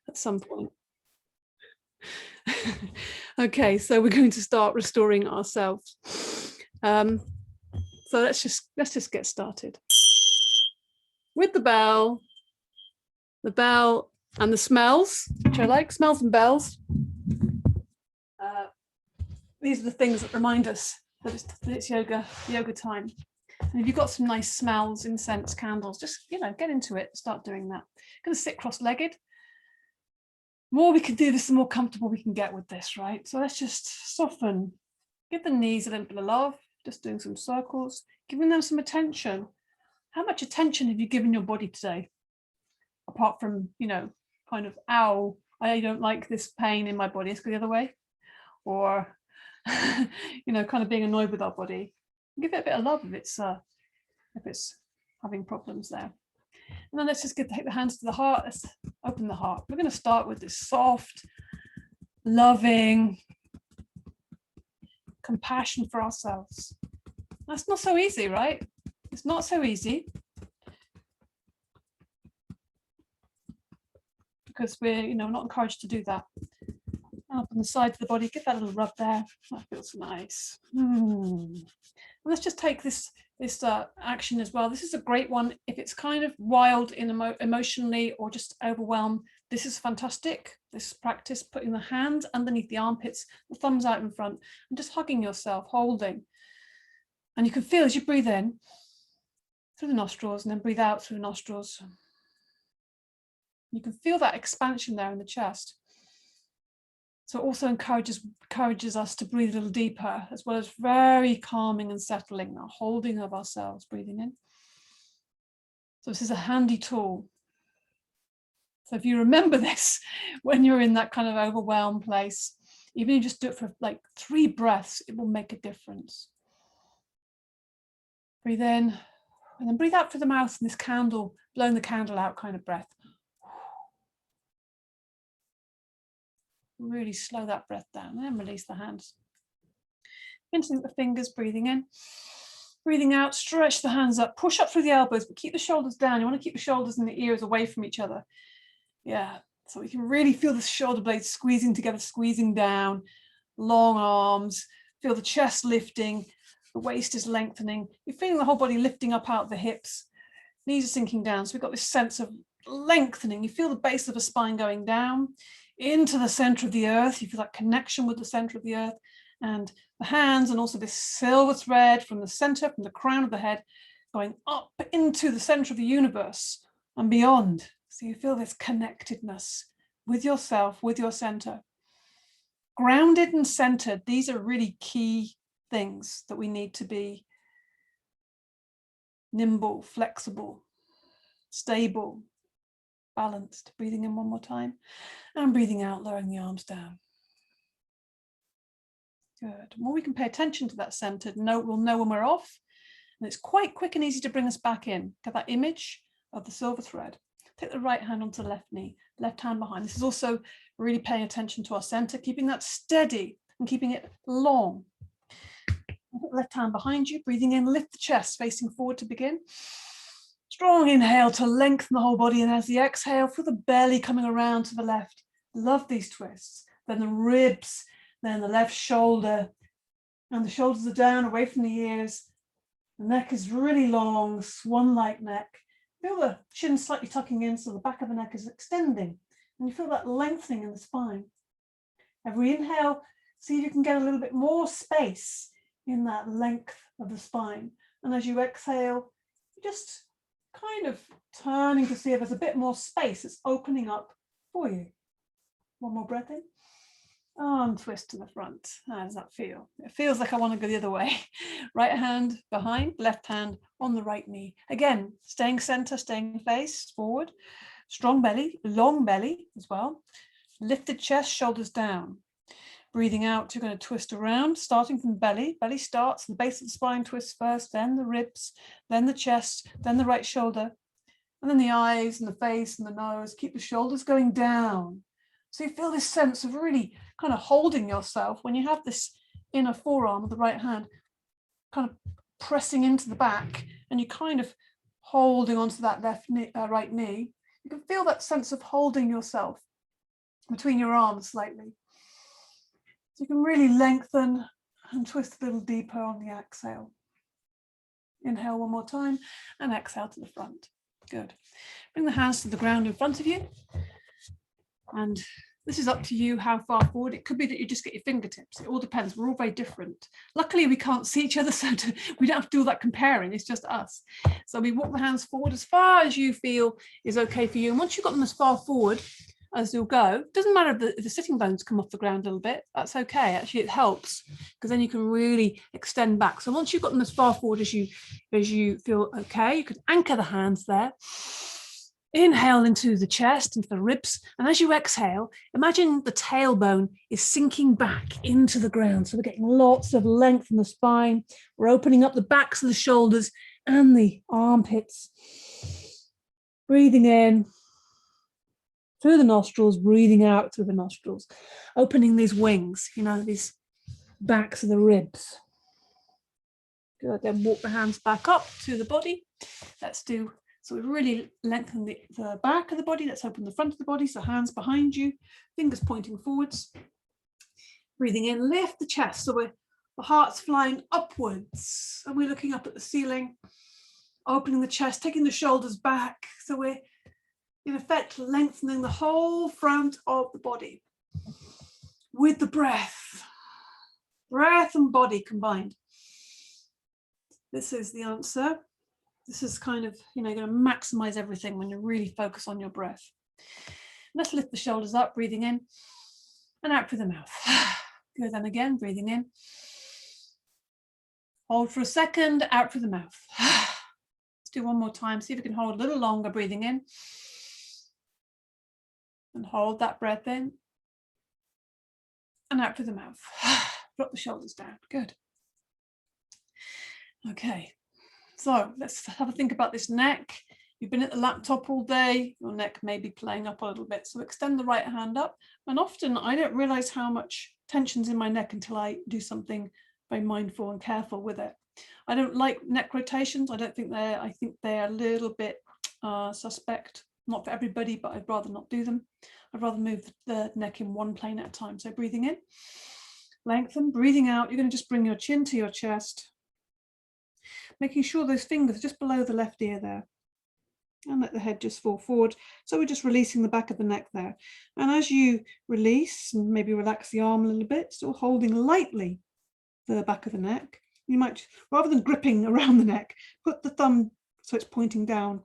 at some point. Okay, so we're going to start restoring ourselves. So let's just get started with the bell and the smells, which I like, smells and bells. These are the things that remind us that it's yoga time. And if you've got some nice smells, incense, candles, just, get into it, start doing that. I'm going to sit cross-legged. The more we can do this, the more comfortable we can get with this, right? So let's just soften, give the knees a little bit of love, just doing some circles, giving them some attention. How much attention have you given your body today? Apart from, kind of, ow, I don't like this pain in my body, let's go the other way. Or, kind of being annoyed with our body. Give it a bit of love if it's having problems there. And then let's just take the hands to the heart. Let's open the heart. We're going to start with this soft, loving compassion for ourselves. That's not so easy, right? It's not so easy. Because we're, not encouraged to do that. Up on the side of the body, give that a little rub there. That feels nice. And let's just take this action as well. This is a great one if it's kind of wild emotionally or just overwhelmed. This is fantastic. This practice, putting the hands underneath the armpits, the thumbs out in front, and just hugging yourself, holding. And you can feel as you breathe in through the nostrils and then breathe out through the nostrils. You can feel that expansion there in the chest. So it also encourages us to breathe a little deeper, as well as very calming and settling, the holding of ourselves, breathing in. So this is a handy tool. So if you remember this, when you're in that kind of overwhelmed place, even if you just do it for like 3 breaths, it will make a difference. Breathe in, and then breathe out through the mouth in this candle, blowing the candle out kind of breath. Really slow that breath down and then release the hands. Into the fingers, breathing in, breathing out, stretch the hands up, push up through the elbows, but keep the shoulders down. You want to keep the shoulders and the ears away from each other. Yeah, so we can really feel the shoulder blades squeezing together, squeezing down, long arms, feel the chest lifting, the waist is lengthening. You're feeling the whole body lifting up out of the hips, knees are sinking down. So we've got this sense of lengthening. You feel the base of the spine going down into the center of the earth. You feel that connection with the center of the earth, and the hands, and also this silver thread from the center, from the crown of the head, going up into the center of the universe and beyond. So you feel this connectedness with yourself, with your center. Grounded and centered, these are really key things that we need to be nimble, flexible, stable, balanced. Breathing in one more time and breathing out, lowering the arms down. Good. The more we can pay attention to that center, we'll know when we're off. And it's quite quick and easy to bring us back in. Get that image of the silver thread. Take the right hand onto the left knee, left hand behind. This is also really paying attention to our center, keeping that steady and keeping it long. Left hand behind you, breathing in, lift the chest, facing forward to begin. Strong inhale to lengthen the whole body, and as the exhale, feel the belly coming around to the left. Love these twists. Then the ribs, then the left shoulder, and the shoulders are down away from the ears. The neck is really long, swan-like neck. Feel the chin slightly tucking in, so the back of the neck is extending, and you feel that lengthening in the spine. Every inhale, see if you can get a little bit more space in that length of the spine. And as you exhale, just kind of turning to see if there's a bit more space that's opening up for you. One more breath in. Arm twist to the front. How does that feel? It feels like I want to go the other way. Right hand behind, left hand on the right knee. Again, staying center, staying face forward. Strong belly, long belly as well. Lifted chest, shoulders down. Breathing out, you're going to twist around, starting from belly. Belly starts, the base of the spine twists first, then the ribs, then the chest, then the right shoulder, and then the eyes and the face and the nose. Keep the shoulders going down. So you feel this sense of really kind of holding yourself when you have this inner forearm of the right hand kind of pressing into the back, and you're kind of holding onto that right knee. You can feel that sense of holding yourself between your arms slightly. So you can really lengthen and twist a little deeper on the exhale. Inhale one more time and exhale to the front. Good. Bring the hands to the ground in front of you. And this is up to you how far forward. It could be that you just get your fingertips. It all depends. We're all very different. Luckily, we can't see each other, so we don't have to do all that comparing. It's just us. So we walk the hands forward as far as you feel is okay for you. And once you've got them as far forward as you'll go, it doesn't matter if the sitting bones come off the ground a little bit. That's okay. Actually, it helps because then you can really extend back. So once you've got them as far forward as you feel okay, you can anchor the hands there. Inhale into the chest, into the ribs. And as you exhale, imagine the tailbone is sinking back into the ground. So we're getting lots of length in the spine. We're opening up the backs of the shoulders and the armpits. Breathing in through the nostrils, breathing out through the nostrils. Opening these wings, these backs of the ribs. Good. Then walk the hands back up to the body. So we've really lengthened the back of the body. Let's open the front of the body. So hands behind you, fingers pointing forwards. Breathing in, lift the chest. So the heart's flying upwards and we're looking up at the ceiling. Opening the chest, taking the shoulders back. So we're in effect lengthening the whole front of the body with the breath. Breath and body combined. This is the answer. This is kind of, going to maximize everything when you really focus on your breath. Let's lift the shoulders up, breathing in and out through the mouth. Good, and again, breathing in. Hold for a second, out through the mouth. Let's do one more time. See if you can hold a little longer, breathing in. And hold that breath in. And out through the mouth. Drop the shoulders down. Good. Okay. So let's have a think about this neck. You've been at the laptop all day, your neck may be playing up a little bit. So extend the right hand up. And often I don't realize how much tension's in my neck until I do something very mindful and careful with it. I don't like neck rotations. I think they're a little bit suspect. Not for everybody, but I'd rather not do them. I'd rather move the neck in one plane at a time. So breathing in, lengthen, breathing out. You're going to just bring your chin to your chest. Making sure those fingers are just below the left ear there. And let the head just fall forward. So we're just releasing the back of the neck there. And as you release and maybe relax the arm a little bit, still holding lightly the back of the neck, you might, rather than gripping around the neck, put the thumb so it's pointing down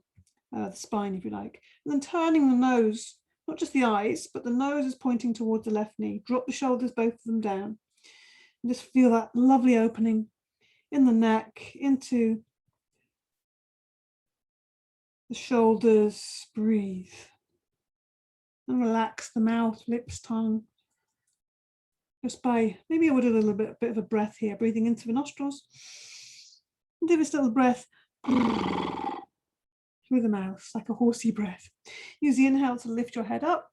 the spine, if you like. And then turning the nose, not just the eyes, but the nose is pointing towards the left knee. Drop the shoulders, both of them down. And just feel that lovely opening in the neck, into the shoulders. Breathe. And relax the mouth, lips, tongue. Just by, maybe I would do a little bit of a breath here, breathing into the nostrils. And do this little breath through the mouth, like a horsey breath. Use the inhale to lift your head up.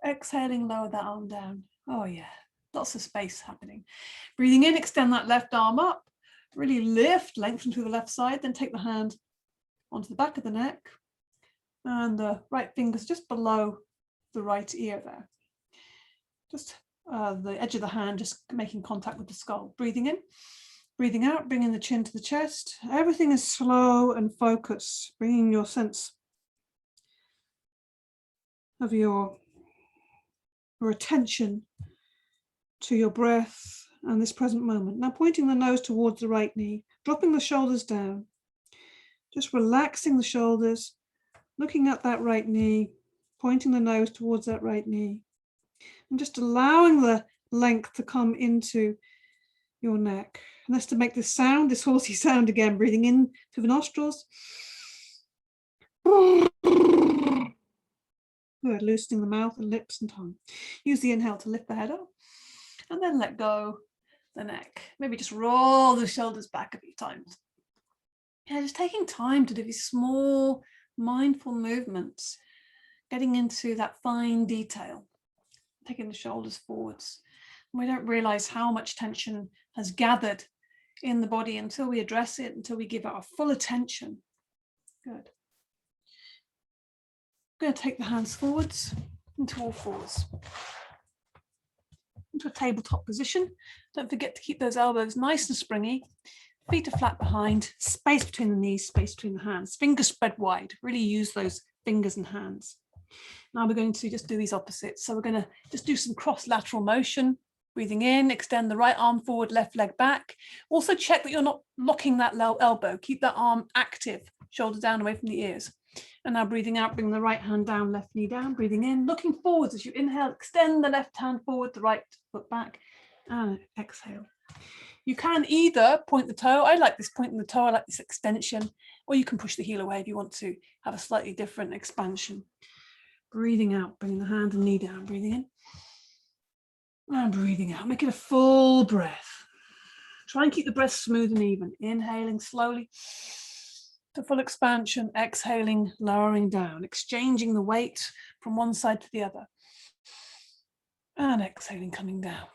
Exhaling, lower that arm down. Oh yeah, lots of space happening. Breathing in, extend that left arm up. Really lift, lengthen through the left side, then take the hand onto the back of the neck and the right fingers just below the right ear there. Just the edge of the hand just making contact with the skull. Breathing in, breathing out, bringing the chin to the chest. Everything is slow and focused, bringing your sense of your attention to your breath and this present moment. Now pointing the nose towards the right knee, dropping the shoulders down, just relaxing the shoulders, looking at that right knee, pointing the nose towards that right knee, and just allowing the length to come into your neck. And that's to make this sound, this horsey sound again, breathing in through the nostrils. Good, loosening the mouth and lips and tongue. Use the inhale to lift the head up and then let go the neck. Maybe just roll the shoulders back a few times. Yeah, just taking time to do these small, mindful movements, getting into that fine detail, taking the shoulders forwards. And we don't realize how much tension has gathered in the body until we address it, until we give it our full attention. Good. I'm going to take the hands forwards into all fours. into a tabletop position. Don't forget to keep those elbows nice and springy. Feet are flat behind, space between the knees, space between the hands, fingers spread wide. Really use those fingers and hands. Now we're going to just do these opposites. So we're going to just do some cross lateral motion. Breathing in, extend the right arm forward, left leg back. Also check that you're not locking that elbow. Keep that arm active, shoulder down away from the ears. And now breathing out, bring the right hand down, left knee down. Breathing in, looking forwards as you inhale, extend the left hand forward, the right foot back, and exhale. You can either point the toe. I like this pointing the toe. I like this extension, or you can push the heel away if you want to have a slightly different expansion. Breathing out, bringing the hand and knee down. Breathing in. And breathing out, make it a full breath. Try and keep the breath smooth and even. Inhaling slowly to full expansion, exhaling, lowering down, exchanging the weight from one side to the other. And exhaling, coming down.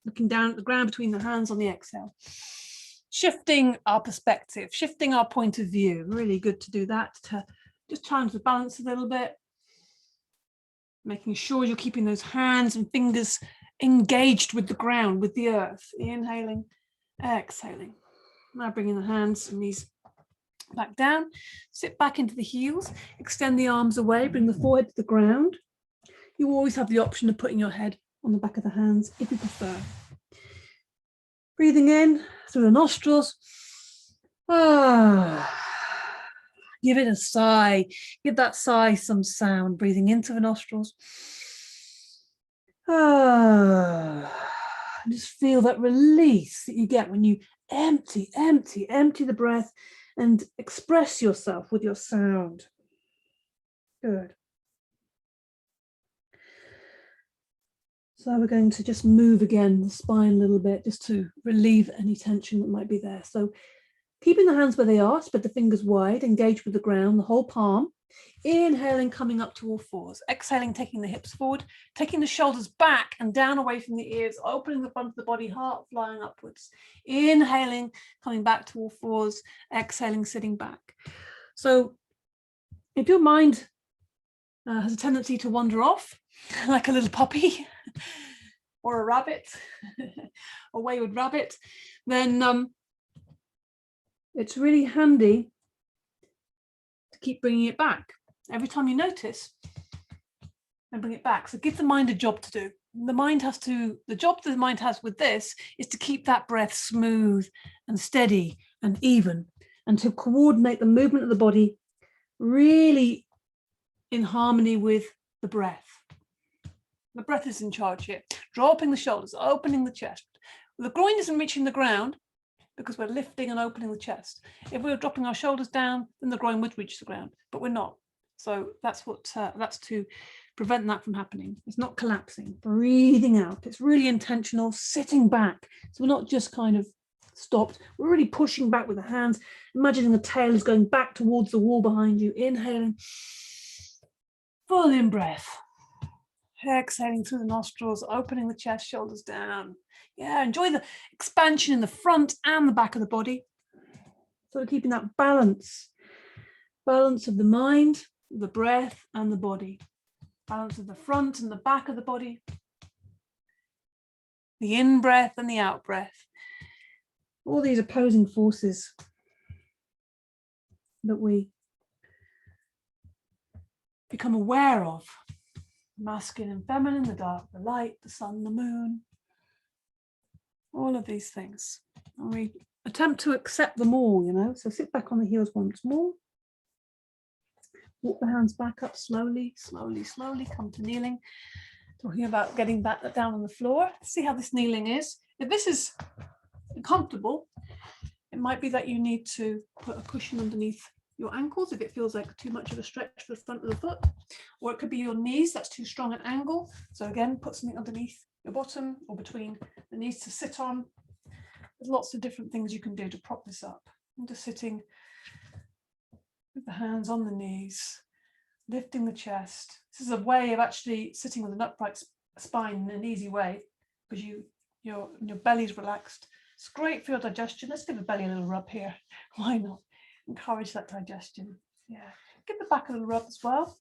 Looking down at the ground between the hands on the exhale. Shifting our perspective, shifting our point of view. Really good to do that, to just challenge the balance a little bit. Making sure you're keeping those hands and fingers engaged with the ground, with the earth. Inhaling, exhaling. Now bringing the hands and knees back down. Sit back into the heels. Extend the arms away. Bring the forehead to the ground. You always have the option of putting your head on the back of the hands if you prefer. Breathing in through the nostrils. Give it a sigh. Give that sigh some sound. Breathing into the nostrils. Just feel that release that you get when you empty the breath and express yourself with your sound. Good. So we're going to just move again the spine a little bit just to relieve any tension that might be there. So keeping the hands where they are, spread the fingers wide, engage with the ground, the whole palm. Inhaling, coming up to all fours. Exhaling, taking the hips forward, taking the shoulders back and down away from the ears, opening the front of the body, heart flying upwards. Inhaling, coming back to all fours. Exhaling, sitting back. So if your mind has a tendency to wander off like a little puppy or a rabbit, a wayward rabbit, then it's really handy to keep bringing it back. Every time you notice, and bring it back. So give the mind a job to do. The job that the mind has with this is to keep that breath smooth and steady and even, and to coordinate the movement of the body really in harmony with the breath. The breath is in charge here. Dropping the shoulders, opening the chest. The groin isn't reaching the ground because we're lifting and opening the chest. If we were dropping our shoulders down, then the groin would reach the ground, but we're not. So that's to prevent that from happening. It's not collapsing. Breathing out. It's really intentional, sitting back. So we're not just kind of stopped. We're really pushing back with the hands, imagining the tail is going back towards the wall behind you. Inhaling, full in breath. Exhaling through the nostrils, opening the chest, shoulders down. Yeah, enjoy the expansion in the front and the back of the body. So keeping that balance of the mind, the breath and the body. Balance of the front and the back of the body. The in-breath and the out-breath. All these opposing forces that we become aware of. Masculine and feminine, the dark, the light, the sun, the moon. All of these things. And we attempt to accept them all, you know. So sit back on the heels once more. Walk the hands back up slowly, slowly, slowly. Come to kneeling. Talking about getting back down on the floor. See how this kneeling is. If this is comfortable, it might be that you need to put a cushion underneath your ankles if it feels like too much of a stretch for the front of the foot, or it could be your knees, that's too strong an angle. So again, put something underneath your bottom or between the knees to sit on. There's lots of different things you can do to prop this up. I'm just sitting with the hands on the knees, lifting the chest. This is a way of actually sitting with an upright spine in an easy way, because your belly's relaxed. It's great for your digestion. Let's give the belly a little rub here. Why not? Encourage that digestion. Yeah. Give the back a little rub as well.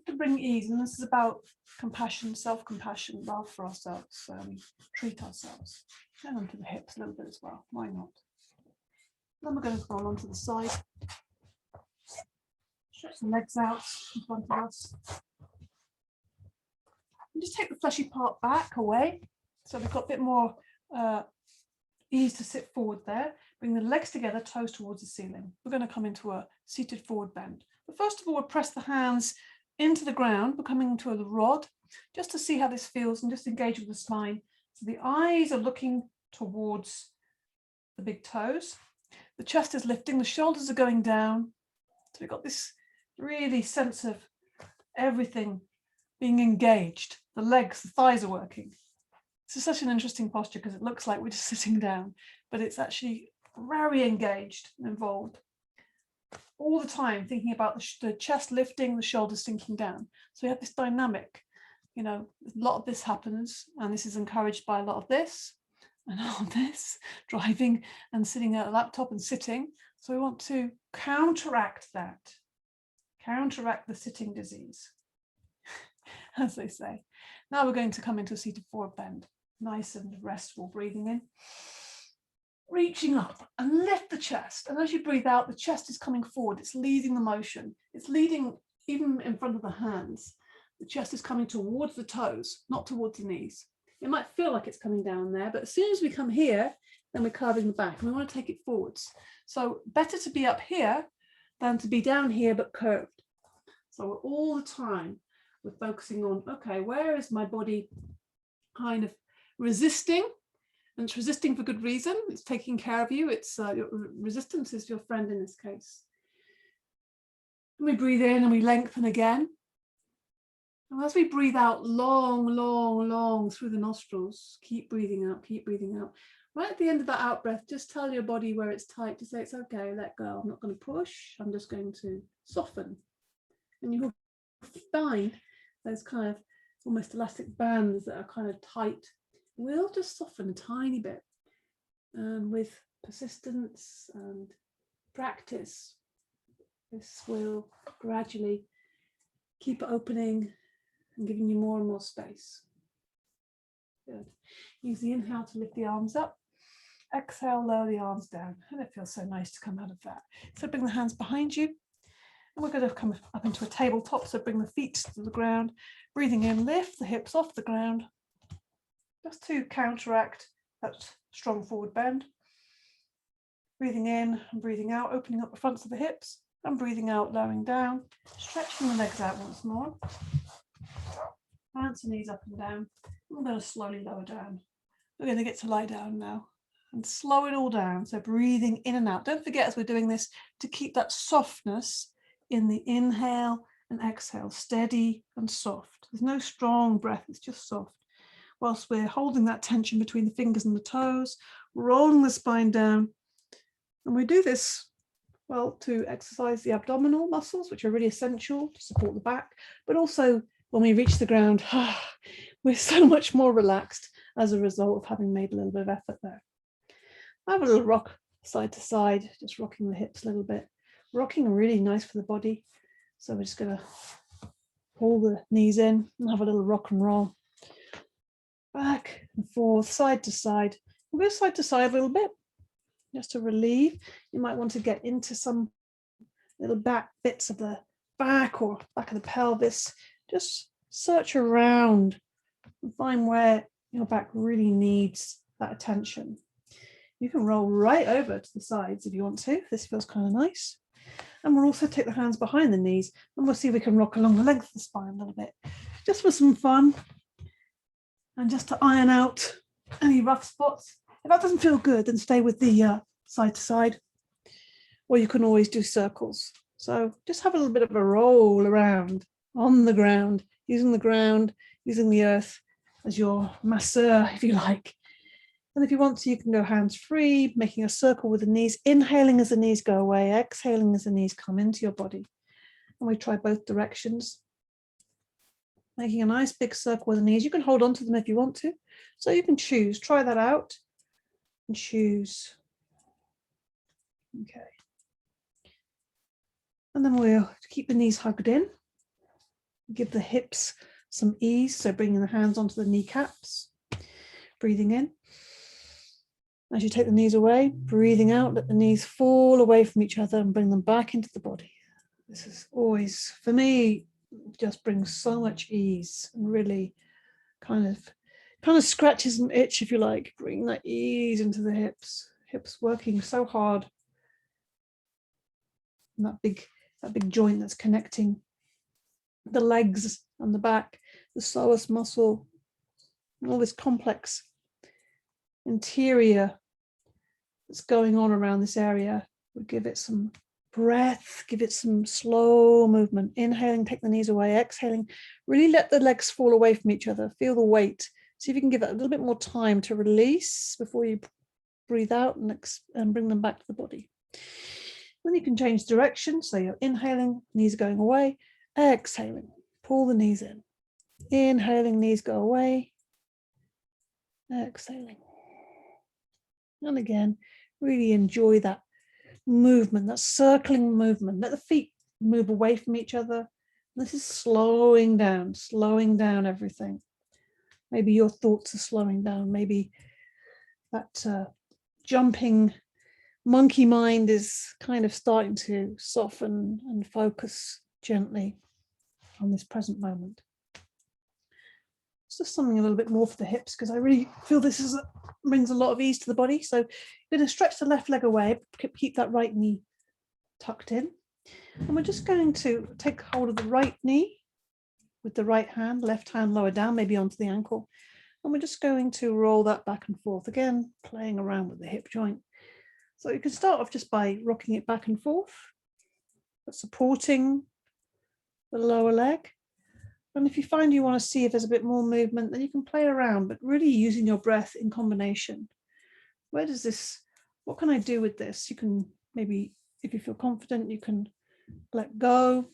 to bring ease, and this is about compassion, self-compassion, love for ourselves. Treat ourselves. And onto the hips a little bit as well. Why not? Then we're going to roll onto the side. Stretch the legs out in front of us. And just take the fleshy part back away. So we've got a bit more ease to sit forward there. Bring the legs together, toes towards the ceiling. We're going to come into a seated forward bend. But first of all, we'll press the hands into the ground. We're coming into the rod, just to see how this feels and just engage with the spine. So the eyes are looking towards the big toes. The chest is lifting, the shoulders are going down. So we've got this really sense of everything being engaged. The legs, the thighs are working. This is such an interesting posture because it looks like we're just sitting down, but it's actually very engaged and involved. All the time thinking about the chest lifting, the shoulders sinking down. So we have this dynamic, you know, a lot of this happens, and this is encouraged by a lot of this, and all of this, driving and sitting at a laptop and sitting. So we want to counteract that, counteract the sitting disease, as they say. Now we're going to come into a seated forward bend, nice and restful, breathing in, reaching up and lift the chest. And as you breathe out, the chest is coming forward. It's leading the motion. It's leading even in front of the hands. The chest is coming towards the toes, not towards the knees. It might feel like it's coming down there, but as soon as we come here, then we're curving the back and we want to take it forwards. So better to be up here than to be down here, but curved. So all the time we're focusing on, okay, where is my body kind of resisting? And it's resisting for good reason. It's taking care of you. It's resistance is your friend in this case. And we breathe in and we lengthen again. And as we breathe out long, long, long through the nostrils, keep breathing out, keep breathing out. Right at the end of that out breath, just tell your body where it's tight to say, it's okay, let go. I'm not going to push. I'm just going to soften. And you'll find those kind of almost elastic bands that are kind of tight. We'll just soften a tiny bit. And with persistence and practice, this will gradually keep opening and giving you more and more space. Good. Use the inhale to lift the arms up. Exhale, lower the arms down. And it feels so nice to come out of that. So bring the hands behind you. And we're going to come up into a tabletop. So bring the feet to the ground. Breathing in, lift the hips off the ground. Just to counteract that strong forward bend. Breathing in and breathing out, opening up the fronts of the hips. And breathing out, lowering down. Stretching the legs out once more. Bounce the knees up and down. We're going to slowly lower down. We're going to get to lie down now and slow it all down. So breathing in and out. Don't forget as we're doing this to keep that softness in the inhale and exhale, steady and soft. There's no strong breath, it's just soft. Whilst we're holding that tension between the fingers and the toes, rolling the spine down. And we do this, well, to exercise the abdominal muscles, which are really essential to support the back, but also when we reach the ground, we're so much more relaxed as a result of having made a little bit of effort there. I have a little rock side to side, just rocking the hips a little bit. Rocking really nice for the body. So we're just going to pull the knees in and have a little rock and roll. Back and forth, side to side. We'll go side to side a little bit, just to relieve. You might want to get into some little back bits of the back or back of the pelvis. Just search around and find where your back really needs that attention. You can roll right over to the sides if you want to. This feels kind of nice. And we'll also take the hands behind the knees and we'll see if we can rock along the length of the spine a little bit, just for some fun and just to iron out any rough spots. If that doesn't feel good, then stay with the side to side, or you can always do circles. So just have a little bit of a roll around on the ground, using the earth as your masseur, if you like. And if you want to, you can go hands free, making a circle with the knees, inhaling as the knees go away, exhaling as the knees come into your body. And we try both directions, making a nice big circle with the knees. You can hold on to them if you want to. So you can choose, try that out and choose. Okay. And then we'll keep the knees hugged in. Give the hips some ease, so bringing the hands onto the kneecaps, breathing in. As you take the knees away, breathing out, let the knees fall away from each other and bring them back into the body. This is always, for me, just brings so much ease and really kind of scratches an itch, if you like. Bring that ease into the hips working so hard. And that big joint that's connecting the legs and the back, the psoas muscle, and all this complex interior that's going on around this area. We'll give it some breath, give it some slow movement. Inhaling, take the knees away. Exhaling, really let the legs fall away from each other. Feel the weight. See if you can give it a little bit more time to release before you breathe out and bring them back to the body. Then you can change direction. So you're inhaling, knees are going away. Exhaling, pull the knees in. Inhaling, knees go away. Exhaling. And again, really enjoy that movement, that circling movement. Let the feet move away from each other. This is slowing down everything. Maybe your thoughts are slowing down. Maybe that jumping monkey mind is kind of starting to soften and focus gently on this present moment. It's just something a little bit more for the hips, because I really feel this brings a lot of ease to the body. So you're going to stretch the left leg away, keep that right knee tucked in. And we're just going to take hold of the right knee with the right hand, left hand lower down, maybe onto the ankle. And we're just going to roll that back and forth, again, playing around with the hip joint. So you can start off just by rocking it back and forth, but supporting the lower leg. And if you find you want to see if there's a bit more movement, then you can play around, but really using your breath in combination. What can I do with this? You can maybe, if you feel confident, you can let go,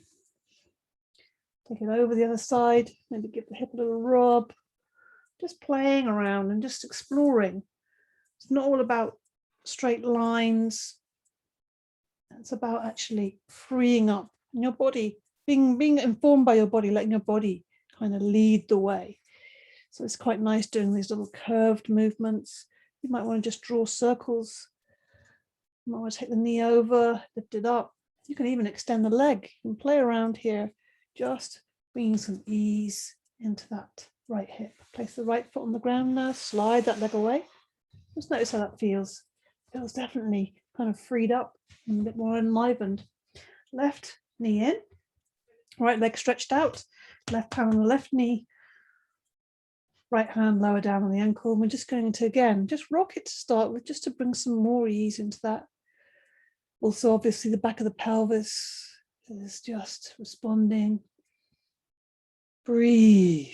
take it over the other side, maybe give the hip a little rub, just playing around and just exploring. It's not all about straight lines. It's about actually freeing up your body, being informed by your body, letting your body kind of lead the way. So it's quite nice doing these little curved movements. You might want to just draw circles. You might want to take the knee over, lift it up. You can even extend the leg. You can play around here, just bringing some ease into that right hip. Place the right foot on the ground now, slide that leg away. Just notice how that feels. It feels definitely kind of freed up and a bit more enlivened. Left knee in, right leg stretched out, left hand on the left knee, right hand lower down on the ankle. And we're just going to, again, just rock it to start with, just to bring some more ease into that. Also, obviously, the back of the pelvis is just responding. Breathe.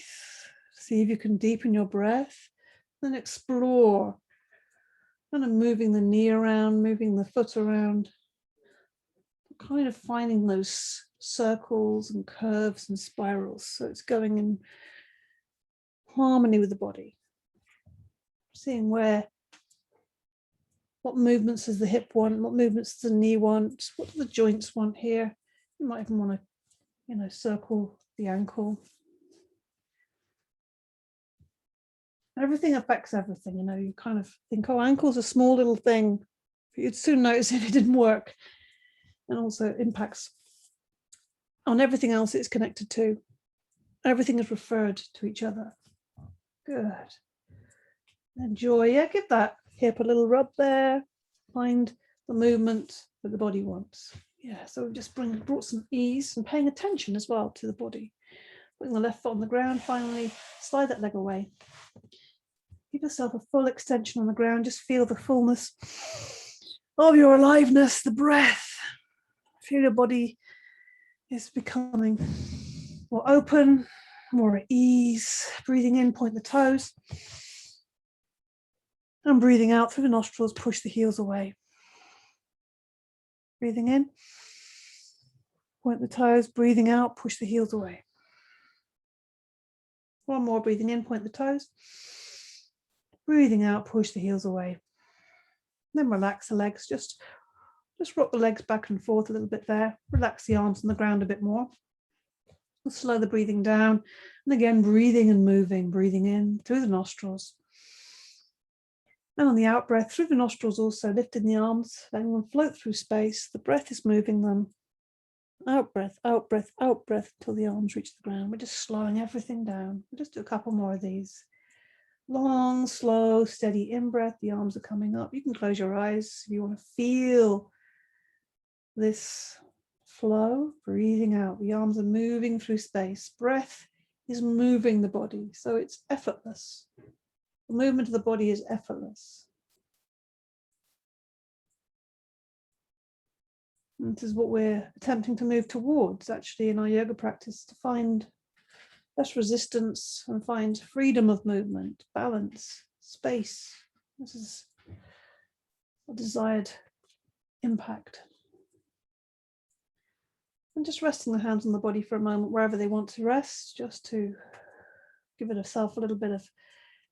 See if you can deepen your breath. Then explore. Kind of moving the knee around, moving the foot around. Kind of finding those circles and curves and spirals. So it's going in harmony with the body. Seeing what movements does the hip want, what movements does the knee want, what do the joints want here. You might even want to, circle the ankle. Everything affects everything, you kind of think, oh, ankle's a small little thing. But you'd soon notice if it didn't work. And also impacts on everything else it's connected to. Everything is referred to each other. Good. Enjoy. Yeah, give that hip a little rub there. Find the movement that the body wants. Yeah, so we've just brought some ease and paying attention as well to the body. Putting the left foot on the ground, finally slide that leg away. Give yourself a full extension on the ground. Just feel the fullness of your aliveness, the breath. Feel your body is becoming more open, more at ease. Breathing in, point the toes. And breathing out through the nostrils, push the heels away. Breathing in, point the toes. Breathing out, push the heels away. One more, breathing in, point the toes. Breathing out, push the heels away. Then relax the legs. Just rock the legs back and forth a little bit there. Relax the arms on the ground a bit more. Slow the breathing down. And again, breathing and moving, breathing in through the nostrils. And on the out breath, through the nostrils also, lifting the arms, letting them float through space. The breath is moving them. Out breath, out breath, out breath, till the arms reach the ground. We're just slowing everything down. We'll just do a couple more of these. Long, slow, steady in-breath. The arms are coming up. You can close your eyes if you want to feel this flow. Breathing out. The arms are moving through space. Breath is moving the body, so it's effortless. The movement of the body is effortless. And this is what we're attempting to move towards, actually, in our yoga practice, to find less resistance and find freedom of movement, balance, space. This is a desired impact. And just resting the hands on the body for a moment, wherever they want to rest, just to give it yourself a little bit of,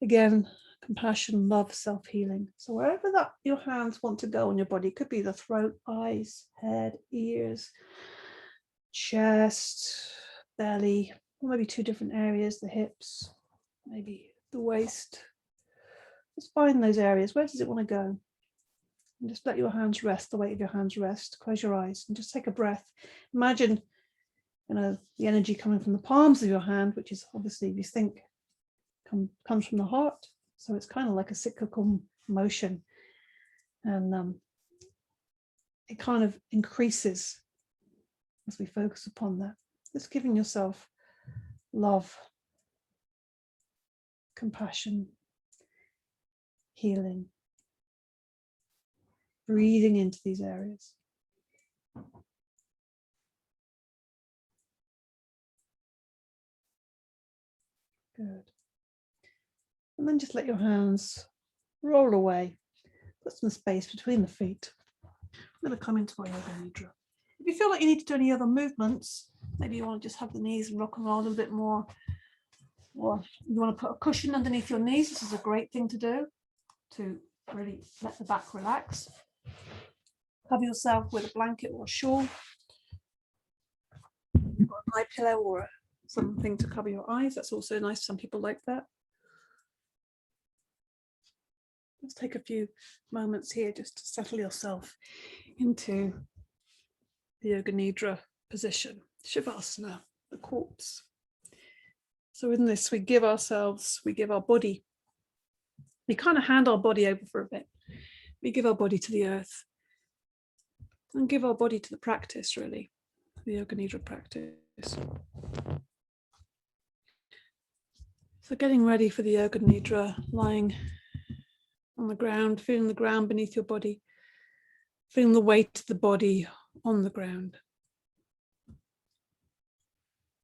again, compassion, love, self-healing. So wherever that your hands want to go on your body, it could be the throat, eyes, head, ears, chest, belly, or maybe two different areas, the hips, maybe the waist. Just find those areas. Where does it want to go? And just let your hands rest, the weight of your hands rest. Close your eyes and just take a breath. Imagine, the energy coming from the palms of your hand, which is obviously, if you think, comes from the heart. So it's kind of like a cyclical motion. And it kind of increases as we focus upon that. Just giving yourself love, compassion, healing. Breathing into these areas. Good. And then just let your hands roll away. Put some space between the feet. I'm going to come into our Yoga Nidra. If you feel like you need to do any other movements, maybe you want to just have the knees and rock and roll a little bit more, or you want to put a cushion underneath your knees, this is a great thing to do to really let the back relax. Cover yourself with a blanket or a shawl. You've got an eye pillow or something to cover your eyes. That's also nice. Some people like that. Let's take a few moments here just to settle yourself into the Yoga Nidra position, Shavasana, the corpse. So in this, we give our body, we kind of hand our body over for a bit. We give our body to the earth and give our body to the practice, really, the Yoga Nidra practice. So getting ready for the Yoga Nidra, lying on the ground, feeling the ground beneath your body, feeling the weight of the body on the ground.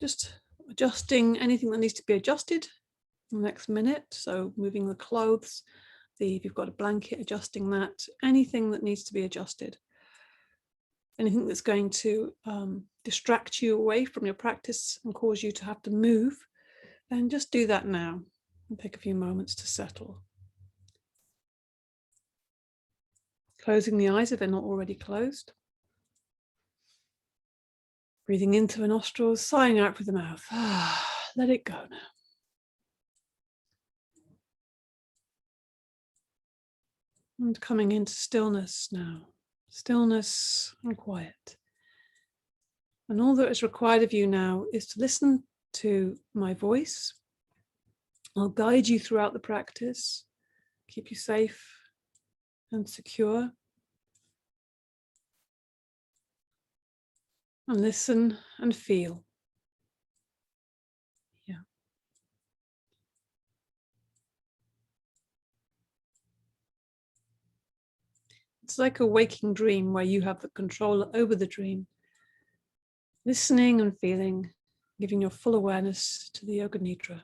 Just adjusting anything that needs to be adjusted in the next minute. So moving the clothes, if you've got a blanket, adjusting that, anything that needs to be adjusted. Anything that's going to distract you away from your practice and cause you to have to move, then just do that now and take a few moments to settle. Closing the eyes if they're not already closed. Breathing into the nostrils, sighing out through the mouth. Let it go now. And coming into stillness now. Stillness and quiet. And all that is required of you now is to listen to my voice. I'll guide you throughout the practice, keep you safe and secure. And listen and feel. Yeah. It's like a waking dream where you have the control over the dream. Listening and feeling, giving your full awareness to the Yoga Nidra.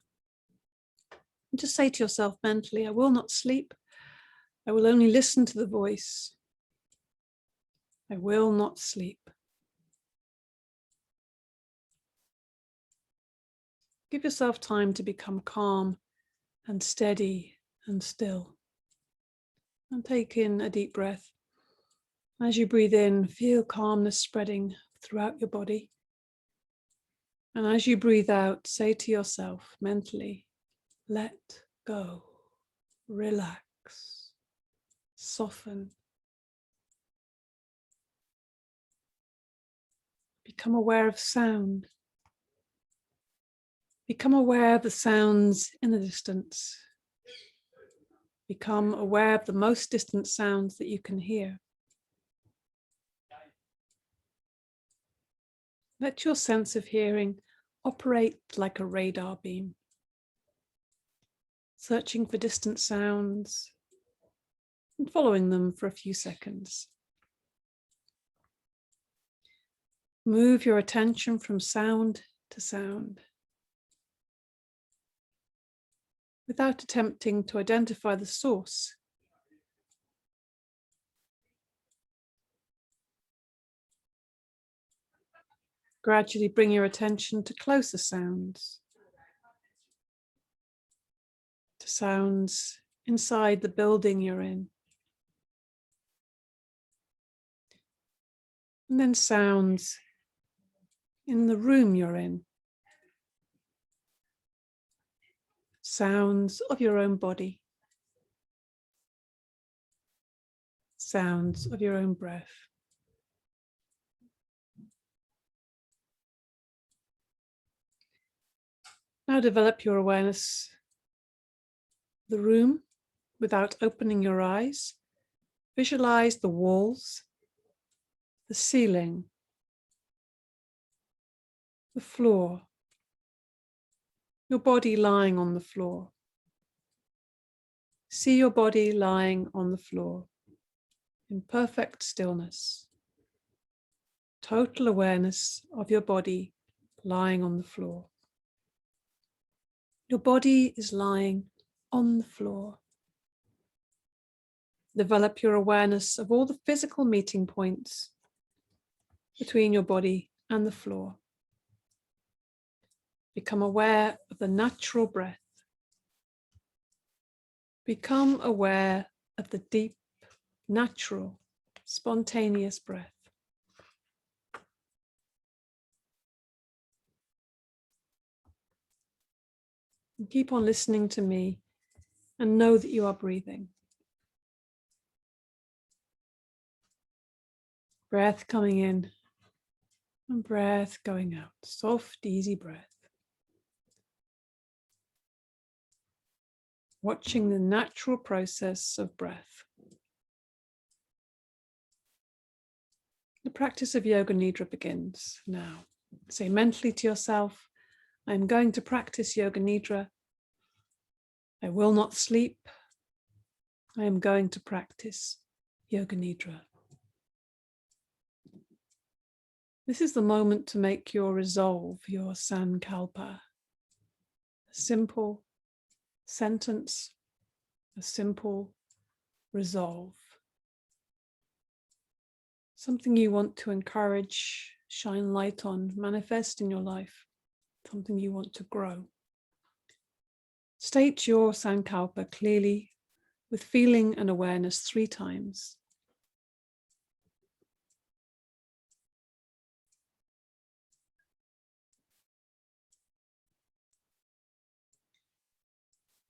And just say to yourself mentally, I will not sleep. I will only listen to the voice. I will not sleep. Give yourself time to become calm and steady and still. And take in a deep breath. As you breathe in, feel calmness spreading throughout your body. And as you breathe out, say to yourself mentally, let go, relax, soften. Become aware of sound. Become aware of the sounds in the distance. Become aware of the most distant sounds that you can hear. Let your sense of hearing operate like a radar beam, searching for distant sounds and following them for a few seconds. Move your attention from sound to sound, without attempting to identify the source. Gradually bring your attention to closer sounds, to sounds inside the building you're in, and then sounds in the room you're in, sounds of your own body, sounds of your own breath. Now develop your awareness of the room without opening your eyes. Visualize the walls, the ceiling, the floor, your body lying on the floor. See your body lying on the floor in perfect stillness. Total awareness of your body lying on the floor. Your body is lying on the floor. Develop your awareness of all the physical meeting points between your body and the floor. Become aware of the natural breath. Become aware of the deep, natural, spontaneous breath. And keep on listening to me and know that you are breathing. Breath coming in and breath going out. Soft, easy breath. Watching the natural process of breath. The practice of Yoga Nidra begins now. Say mentally to yourself, I'm going to practice Yoga Nidra. I will not sleep. I am going to practice Yoga Nidra. This is the moment to make your resolve, your sankalpa. A simple sentence, a simple resolve. Something you want to encourage, shine light on, manifest in your life. Something you want to grow. State your sankalpa clearly with feeling and awareness 3 times.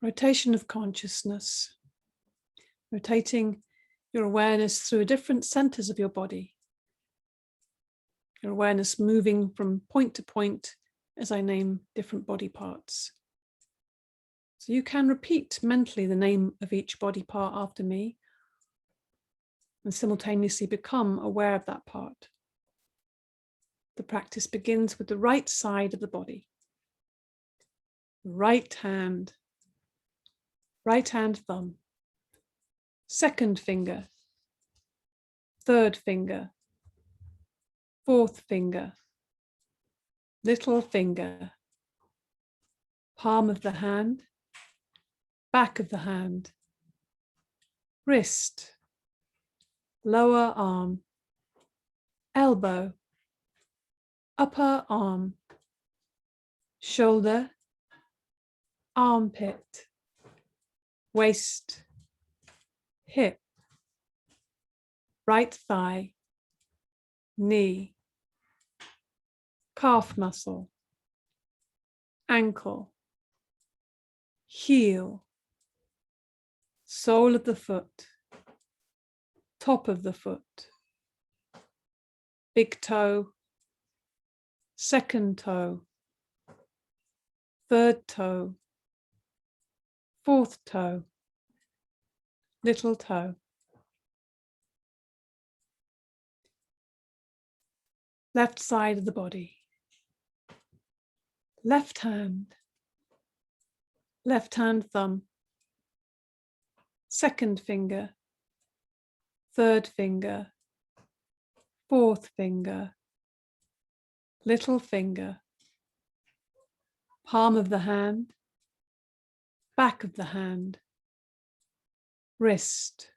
Rotation of consciousness. Rotating your awareness through different centers of your body. Your awareness moving from point to point as I name different body parts. So you can repeat mentally the name of each body part after me and simultaneously become aware of that part. The practice begins with the right side of the body. Right hand thumb, second finger, third finger, fourth finger, little finger, palm of the hand, back of the hand, wrist, lower arm, elbow, upper arm, shoulder, armpit, waist, hip, right thigh, knee, calf muscle, ankle, heel, sole of the foot, top of the foot, big toe, second toe, third toe, fourth toe, little toe. Left side of the body, left hand thumb, second finger, third finger, fourth finger, little finger, palm of the hand, back of the hand, wrist,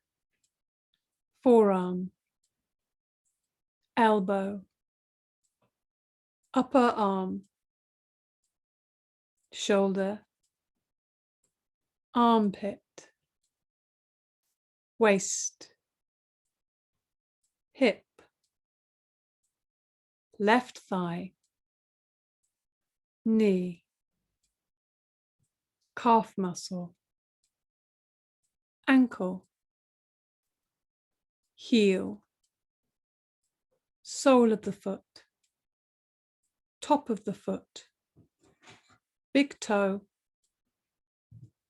forearm, elbow, upper arm, shoulder, armpit, waist, hip, left thigh, knee, calf muscle, ankle, heel, sole of the foot, top of the foot, big toe,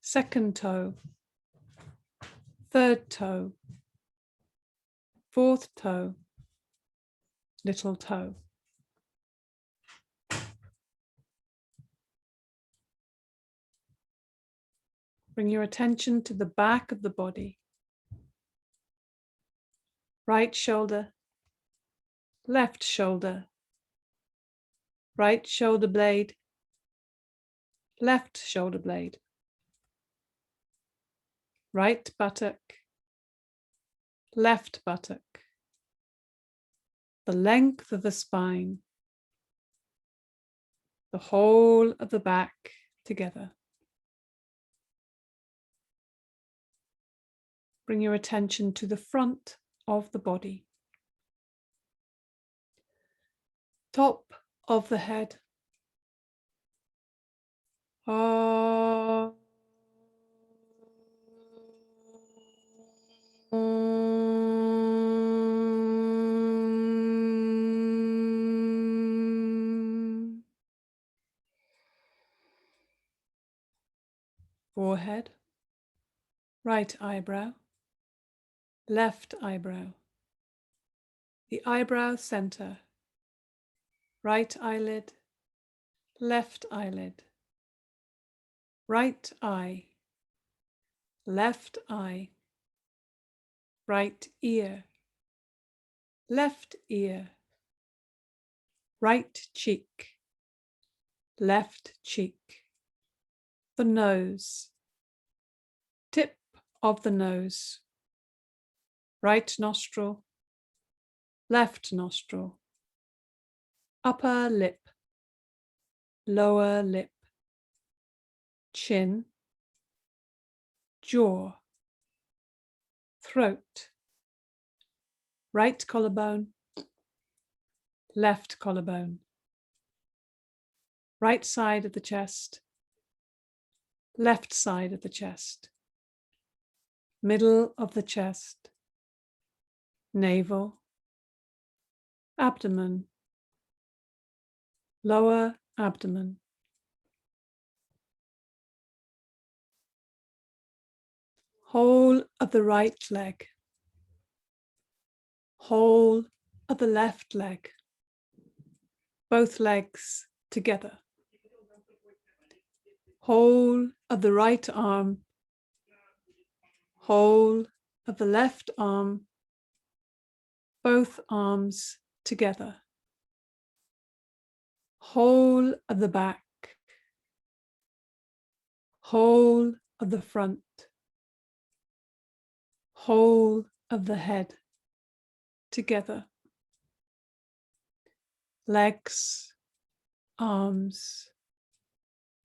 second toe, third toe, fourth toe, little toe. Bring your attention to the back of the body. Right shoulder, left shoulder, right shoulder blade, left shoulder blade, right buttock, left buttock, the length of the spine, the whole of the back together. Bring your attention to the front of the body. Top of the head. Forehead, right eyebrow, left eyebrow, the eyebrow center, right eyelid, left eyelid, right eye, left eye, right ear, left ear, right cheek, left cheek, the nose, tip of the nose, right nostril, left nostril, upper lip, lower lip, chin, jaw, throat, right collarbone, left collarbone, right side of the chest, left side of the chest, middle of the chest, navel, abdomen, lower abdomen, whole of the right leg, whole of the left leg, both legs together, whole of the right arm, whole of the left arm, both arms together, whole of the back, whole of the front, whole of the head together, legs, arms,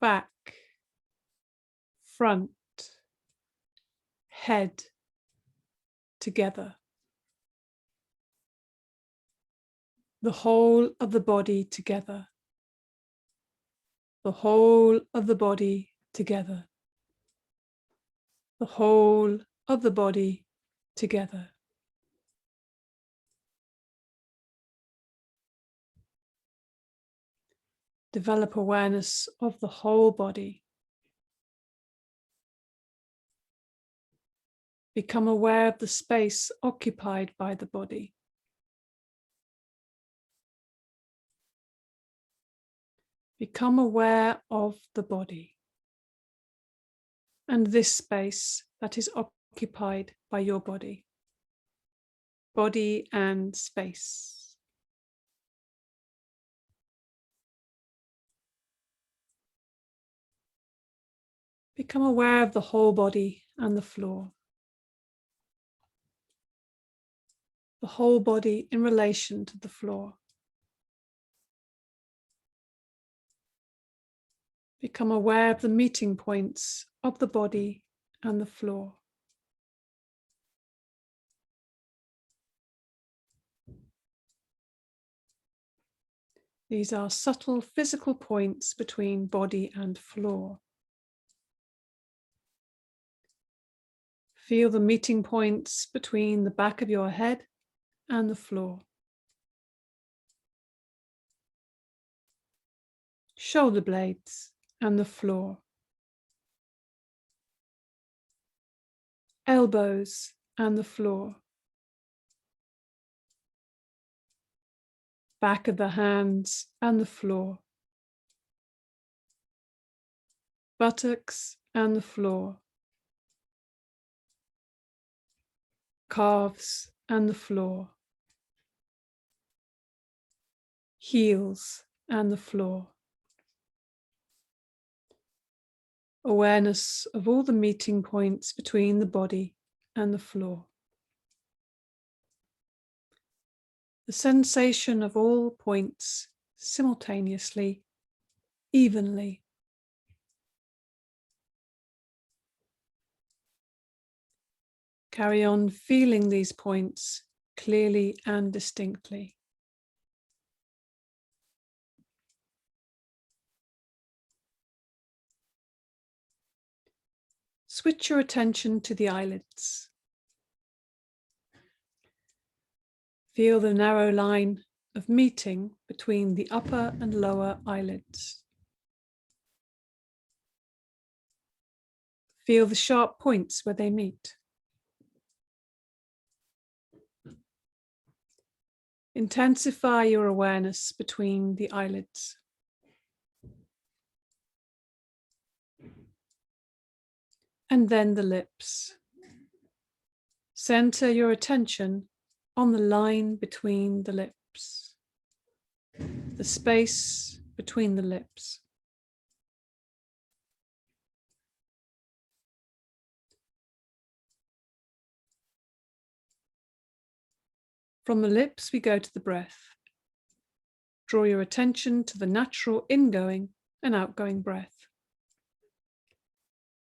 back, front, head together, the whole of the body together, the whole of the body together, the whole of the body together. Develop awareness of the whole body. Become aware of the space occupied by the body. Become aware of the body and this space that is occupied by your body. Body and space. Become aware of the whole body and the floor. The whole body in relation to the floor. Become aware of the meeting points of the body and the floor. These are subtle physical points between body and floor. Feel the meeting points between the back of your head and the floor. Shoulder blades and the floor. Elbows and the floor. Back of the hands and the floor. Buttocks and the floor. Calves and the floor. Heels and the floor. Awareness of all the meeting points between the body and the floor. The sensation of all points simultaneously, evenly. Carry on feeling these points clearly and distinctly. Switch your attention to the eyelids. Feel the narrow line of meeting between the upper and lower eyelids. Feel the sharp points where they meet. Intensify your awareness between the eyelids. And then the lips. Center your attention on the line between the lips, the space between the lips. From the lips, we go to the breath. Draw your attention to the natural ingoing and outgoing breath.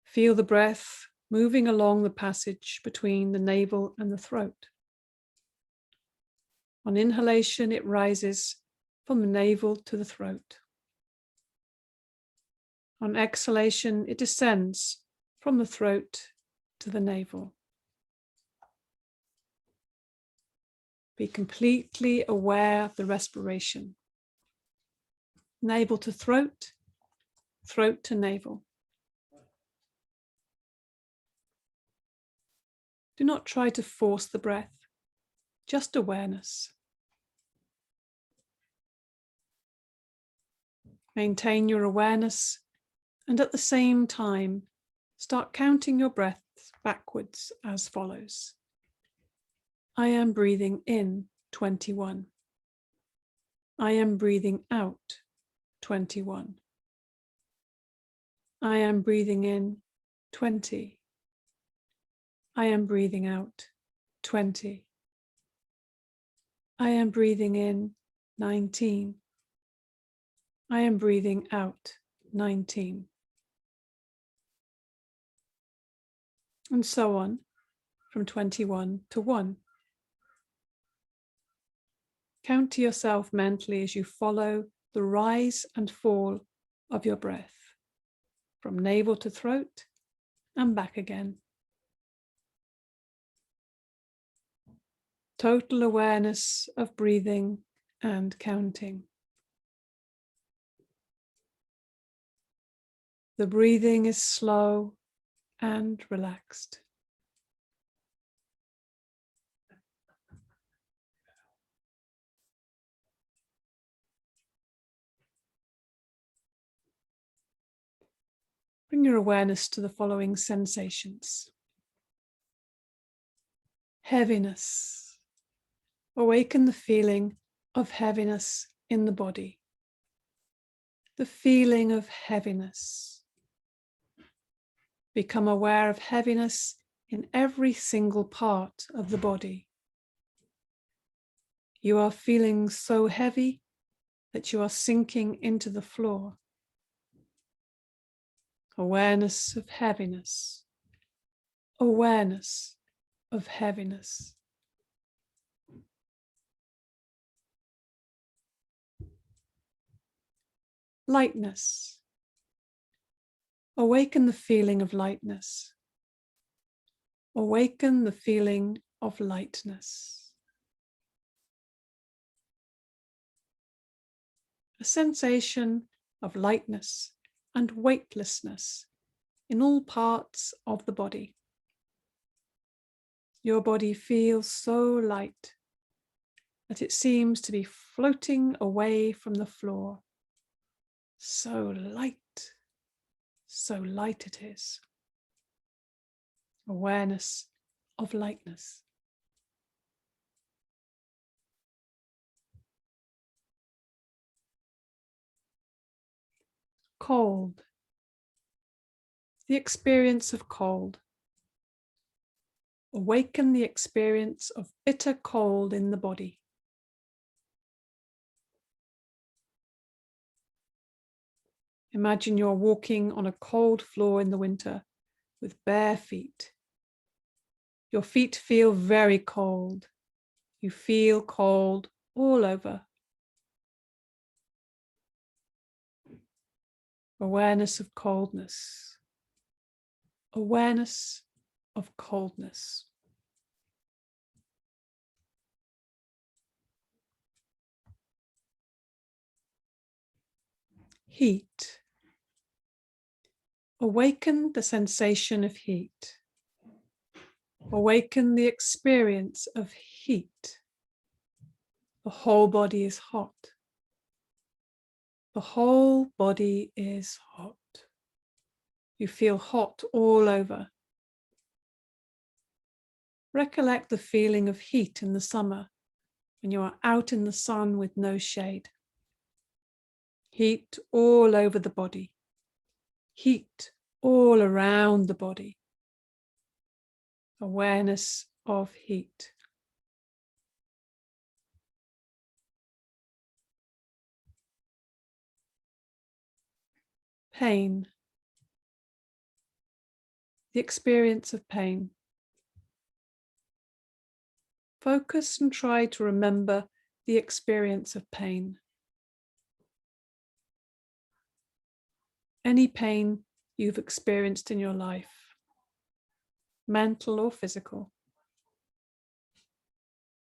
Feel the breath moving along the passage between the navel and the throat. On inhalation, it rises from the navel to the throat. On exhalation, it descends from the throat to the navel. Be completely aware of the respiration. Navel to throat, throat to navel. Do not try to force the breath, just awareness. Maintain your awareness and at the same time, start counting your breaths backwards as follows. I am breathing in 21. I am breathing out 21. I am breathing in 20. I am breathing out 20. I am breathing in 19. I am breathing out 19. And so on from 21 to 1. Count to yourself mentally as you follow the rise and fall of your breath, from navel to throat and back again. Total awareness of breathing and counting. The breathing is slow and relaxed. Bring your awareness to the following sensations. Heaviness. Awaken the feeling of heaviness in the body. The feeling of heaviness. Become aware of heaviness in every single part of the body. You are feeling so heavy that you are sinking into the floor. Awareness of heaviness. Awareness of heaviness. Lightness. Awaken the feeling of lightness. Awaken the feeling of lightness. A sensation of lightness and weightlessness in all parts of the body. Your body feels so light that it seems to be floating away from the floor. So light it is. Awareness of lightness. Cold. The experience of cold. Awaken the experience of bitter cold in the body. Imagine you're walking on a cold floor in the winter with bare feet. Your feet feel very cold. You feel cold all over. Awareness of coldness. Awareness of coldness. Heat. Awaken the sensation of heat. Awaken the experience of heat. The whole body is hot. The whole body is hot. You feel hot all over. Recollect the feeling of heat in the summer when you are out in the sun with no shade. Heat all over the body. Heat all around the body. Awareness of heat. Pain. The experience of pain. Focus and try to remember the experience of pain. Any pain you've experienced in your life, mental or physical.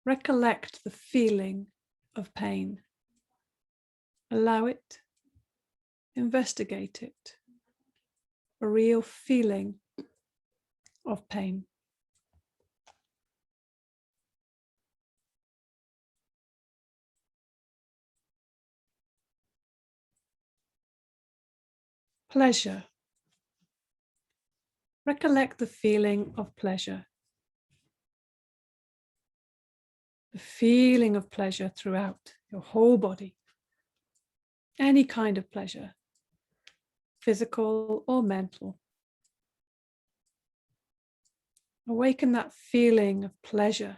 Recollect the feeling of pain. Allow it. Investigate it. A real feeling of pain. Pleasure. Recollect the feeling of pleasure. The feeling of pleasure throughout your whole body. Any kind of pleasure, physical or mental. Awaken that feeling of pleasure,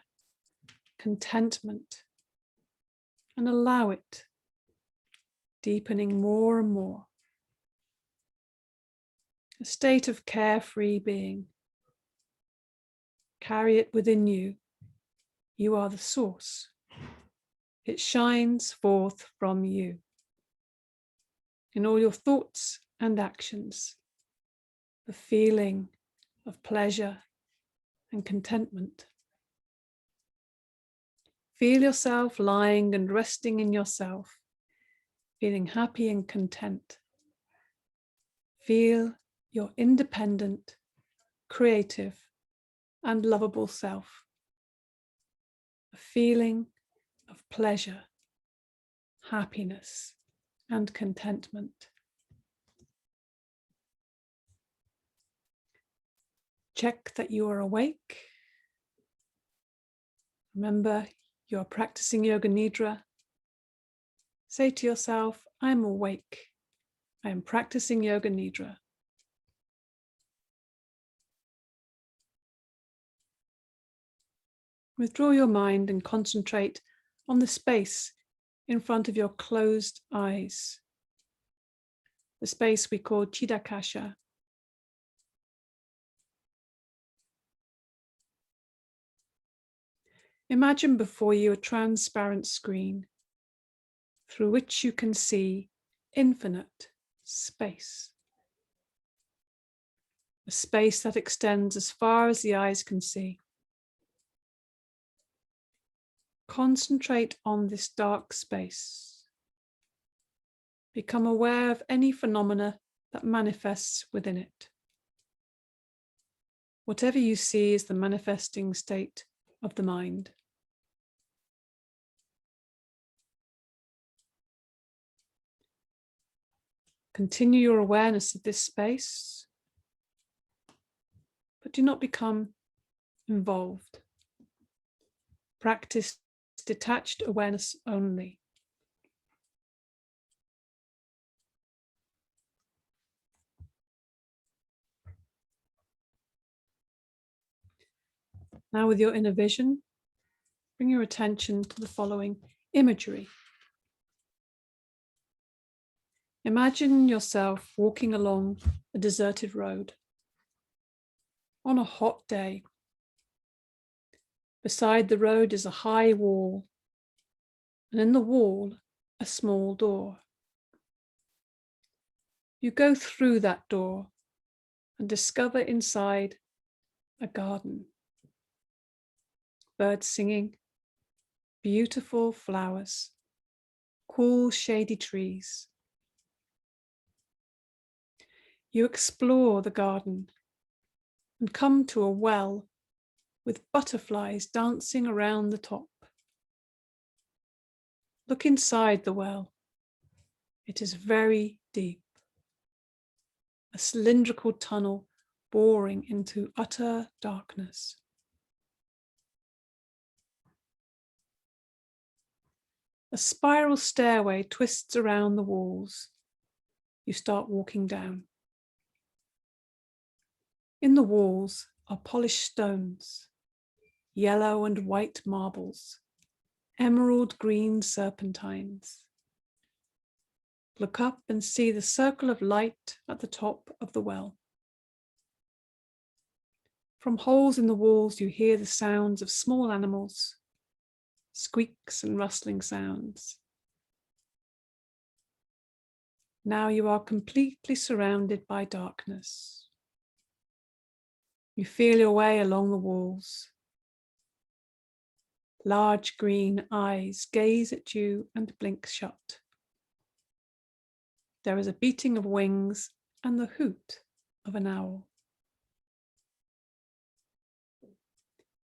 contentment, and allow it, deepening more and more. A state of carefree being. Carry it within you. You are the source. It shines forth from you. in all your thoughts and actions, the feeling of pleasure and contentment. Feel yourself lying and resting in yourself, feeling happy and content. Feel your independent, creative, and lovable self. A feeling of pleasure, happiness, and contentment. Check that you are awake. Remember, you are practicing Yoga Nidra. Say to yourself, I am awake. I am practicing Yoga Nidra. Withdraw your mind and concentrate on the space in front of your closed eyes, the space we call Chidakasha. Imagine before you a transparent screen through which you can see infinite space. A space that extends as far as the eyes can see. Concentrate on this dark space. Become aware of any phenomena that manifests within it. Whatever you see is the manifesting state of the mind. Continue your awareness of this space, but do not become involved. Practice detached awareness only. Now, with your inner vision, bring your attention to the following imagery. Imagine yourself walking along a deserted road on a hot day. Beside the road is a high wall, and in the wall, a small door. You go through that door and discover inside a garden. Birds singing, beautiful flowers, cool, shady trees. You explore the garden and come to a well with butterflies dancing around the top. Look inside the well. It is very deep. A cylindrical tunnel boring into utter darkness. A spiral stairway twists around the walls. You start walking down. In the walls are polished stones, yellow and white marbles, emerald green serpentines. Look up and see the circle of light at the top of the well. From holes in the walls you hear the sounds of small animals, squeaks and rustling sounds. Now you are completely surrounded by darkness. You feel your way along the walls. Large green eyes gaze at you and blink shut. There is a beating of wings and the hoot of an owl.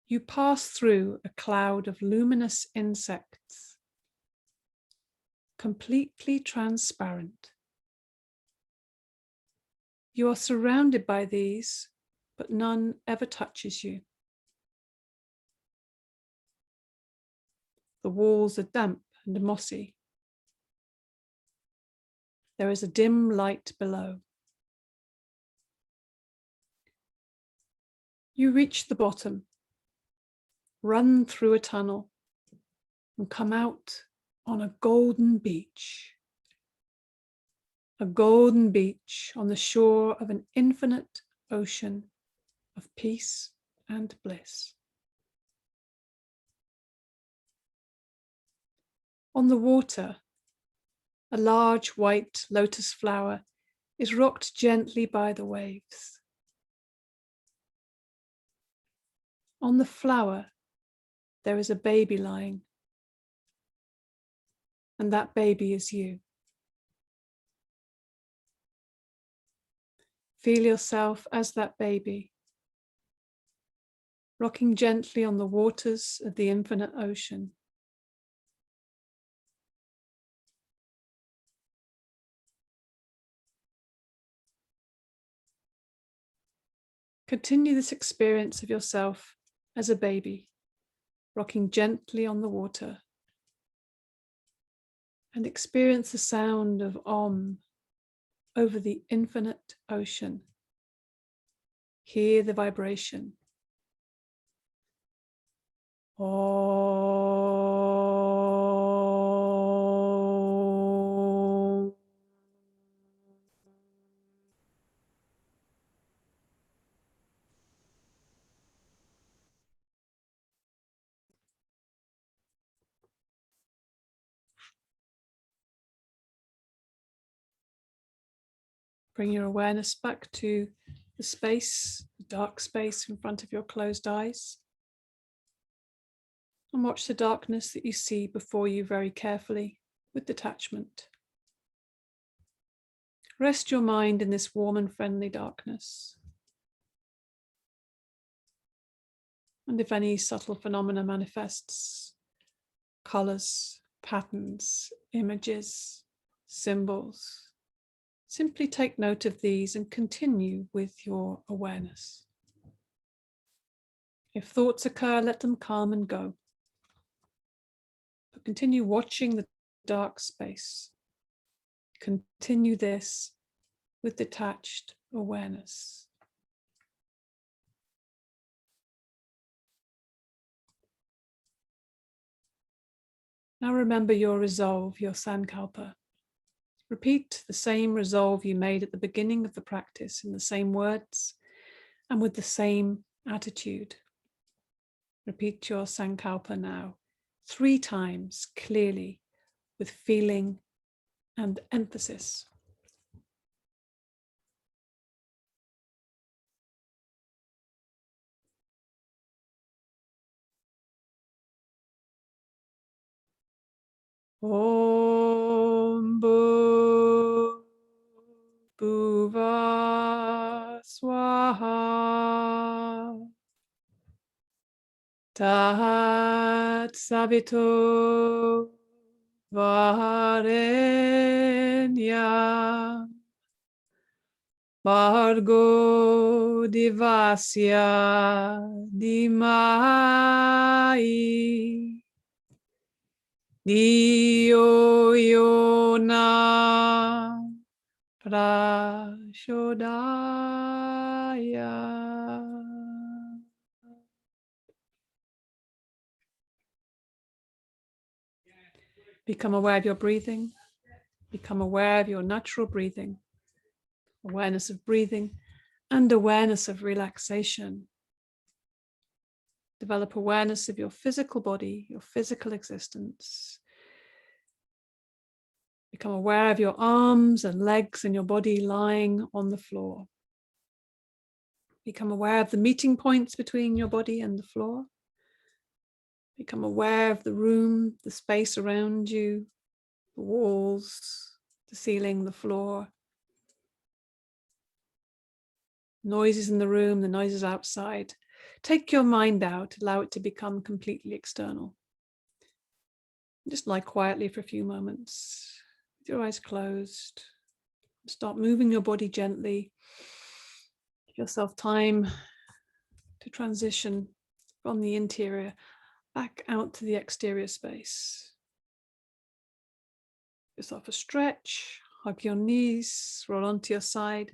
You pass through a cloud of luminous insects, completely transparent. You are surrounded by these, but none ever touches you. The walls are damp and mossy. There is a dim light below. You reach the bottom, run through a tunnel, and come out on a golden beach. A golden beach on the shore of an infinite ocean of peace and bliss. On the water, A large white lotus flower is rocked gently by the waves. On the flower, there is a baby lying, and that baby is you. Feel yourself as that baby, rocking gently on the waters of the infinite ocean. Continue this experience of yourself as a baby, rocking gently on the water, and experience the sound of Om over the infinite ocean. Hear the vibration. Om. Bring your awareness back to the space, the dark space in front of your closed eyes. And watch the darkness that you see before you very carefully with detachment. Rest your mind in this warm and friendly darkness. And if any subtle phenomena manifests, colors, patterns, images, symbols, simply take note of these and continue with your awareness. If thoughts occur, let them come and go. But continue watching the dark space. Continue this with detached awareness. Now remember your resolve, your sankalpa. Repeat the same resolve you made at the beginning of the practice in the same words and with the same attitude. Repeat your sankalpa now 3 times clearly with feeling and emphasis. Om Bhuva Swaha Tat Savito Varenyam Bhargo Divasya Dimai Dio Yona Prashodaya. Become aware of your breathing. Become aware of your natural breathing. Awareness of breathing and awareness of relaxation. Develop awareness of your physical body, your physical existence. Become aware of your arms and legs and your body lying on the floor. Become aware of the meeting points between your body and the floor. Become aware of the room, the space around you, the walls, the ceiling, the floor. Noises in the room, the noises outside. Take your mind out, allow it to become completely external. Just lie quietly for a few moments, with your eyes closed. Start moving your body gently. Give yourself time to transition from the interior back out to the exterior space. Give yourself a stretch, hug your knees, roll onto your side,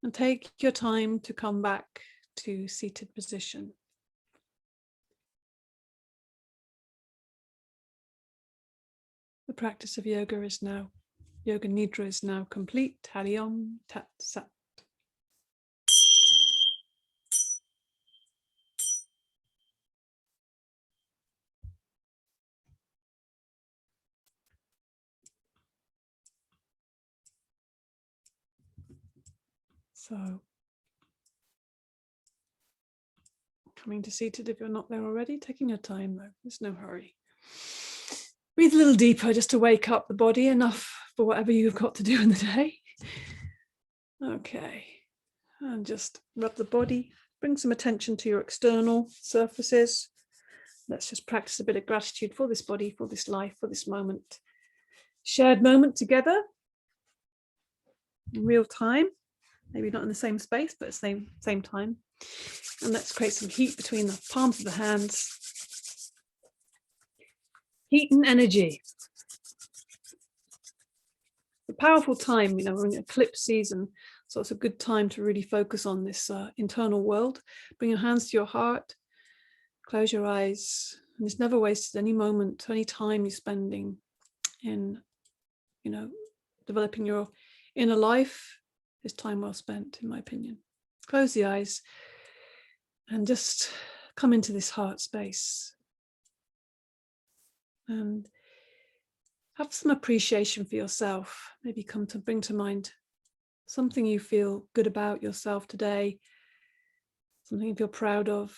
and take your time to come back to seated position. The practice of Yoga Nidra is now complete. Hari Om Tat Sat. So coming to seated if you're not there already, taking your time though, there's no hurry. Breathe a little deeper just to wake up the body enough for whatever you've got to do in the day. Okay, and just rub the body, bring some attention to your external surfaces. Let's just practice a bit of gratitude for this body, for this life, for this moment. Shared moment together in real time, maybe not in the same space, but same time. And let's create some heat between the palms of the hands. Heat and energy. A powerful time, we're in eclipse season, so it's a good time to really focus on this internal world. Bring your hands to your heart, close your eyes, and it's never wasted any moment, any time you're spending in, developing your inner life is time well spent, in my opinion. Close the eyes and just come into this heart space and have some appreciation for yourself. Maybe bring to mind something you feel good about yourself today, something you feel proud of,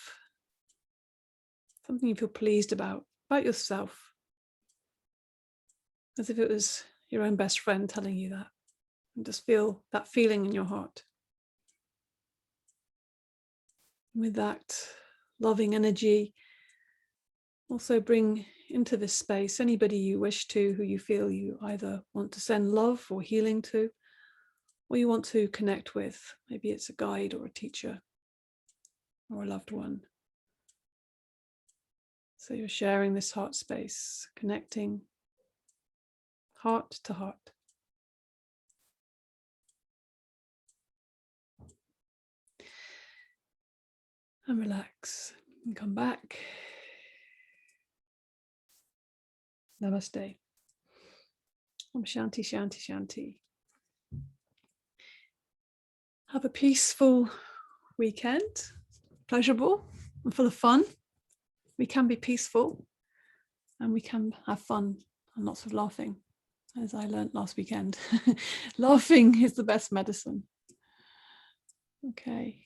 something you feel pleased about yourself, as if it was your own best friend telling you that. And just feel that feeling in your heart. With that loving energy, also bring into this space anybody you wish to, who you feel you either want to send love or healing to, or you want to connect with. Maybe it's a guide or a teacher or a loved one. So you're sharing this heart space, connecting heart to heart. And relax and come back. Namaste. Om Shanti, Shanti, Shanti. Have a peaceful weekend, pleasurable and full of fun. We can be peaceful and we can have fun and lots of laughing, as I learned last weekend. Laughing is the best medicine. Okay.